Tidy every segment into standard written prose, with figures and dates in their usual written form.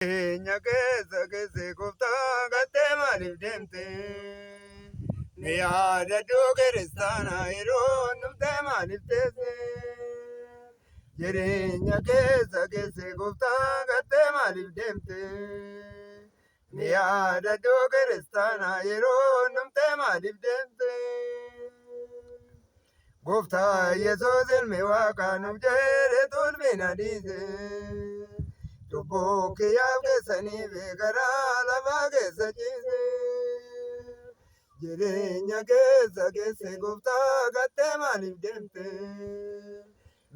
Nyakesa kese kofta gatte maaliif deemte ni yaada dogeressana yeroo numte maaliif teesse jireenya keessa kese kofta gatte maaliif deemte ni yaada dogeresana yeroo numte maaliif deemte Gooftaa Yesuus ilmi Waaqaa nuuf jedhe tulfina dhiise. Cubbuu kiyyaaf keessaniif garaa lafaa keessa ciise. Jireenya keessa keesse Gooftaa gattee maaliif deemte?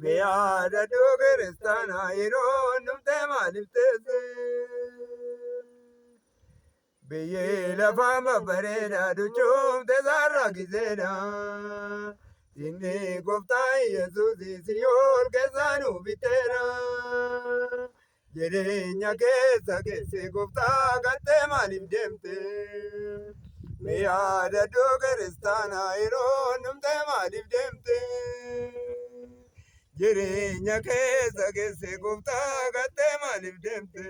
Mi'aada dogeressanaa yeroo numtee maaliif teesse? Biyyee lafaa babbareedaa duchuufte sarara giseedha. Inni Gooftaa Yesuus siyool keessaa nu biteera. Jireenya keessa keesse Gooftaa gattee maaliif deemte? Mi'aada dogeressanaa yeroo numtee maaliif deemte? Jireenya keessa keesse Gooftaa gattee maaliif deemte?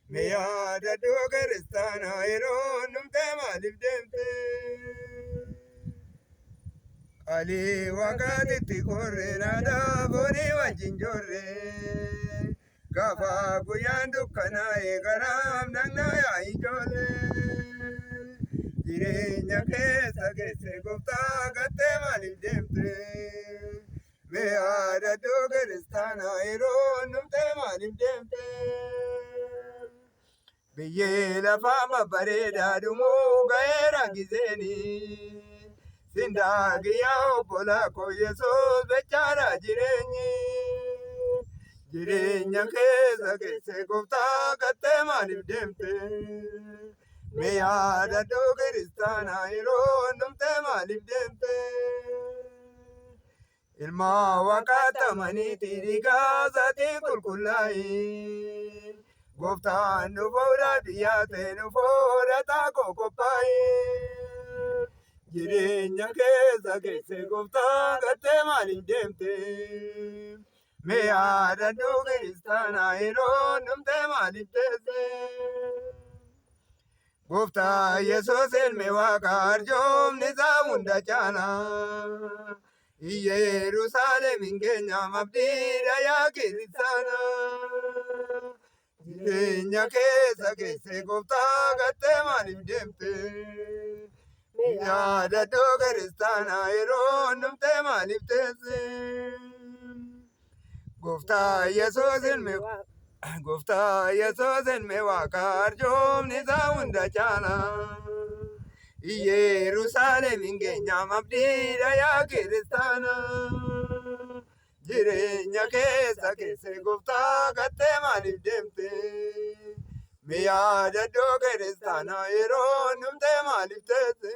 Mi'aada dogeressanaa yeroo numtee maaliif deemte? Ali wakati korre nada boni wajjin jorre gafa guyyaan dukkanaa'e garaam nagnaa yaa ijoollee jireenya keessa keesse Gooftaa gattee maaliif deemte mi'aada dogeressanaa yeroo numtee maaliif deemte biyyee lafaa babbareedaa dhumuu ga'eera gizeeni. Sindaagiyaa obbolaa koo Yesuus bechaadha jireenya keessa keesse Gooftaa gattee maaliif deemte? Mi'aada dogeressanaa yeroo numtee maaliif deemte? Ilma Waaqaa ta'amaniiti dhiigaa isaatii qulqullaa'e. Gooftaan nu fuudhaaf dhiyaate nu fuudhataa koo qophaa'e. Jireenya keessa keesse Gooftaa gattee maaliif deemte? Mi'aada dogeressanaa yeroo numtee maaliif teesse? Gooftaa Yesuus ilmi Waaqaa arjoomni isaa hunda caala. Yerusaalem keenyaaf abdiidha yaa kiristaana. Jireenya keessa keesse Gooftaa gattee maaliif deemte? Mi'aada dogeressanaa yeroo numtee maaliif teesse? Gooftaa Yesuus ilmi Waaqaa arjoomni isaa hunda caala. Yerusaalem keenyaaf abdiidha yaa kiristaana. Jireenya keessa keesse Gooftaa gattee maaliif deemte? Mi'aada dogeressanaa yeroo numtee maaliif teesse?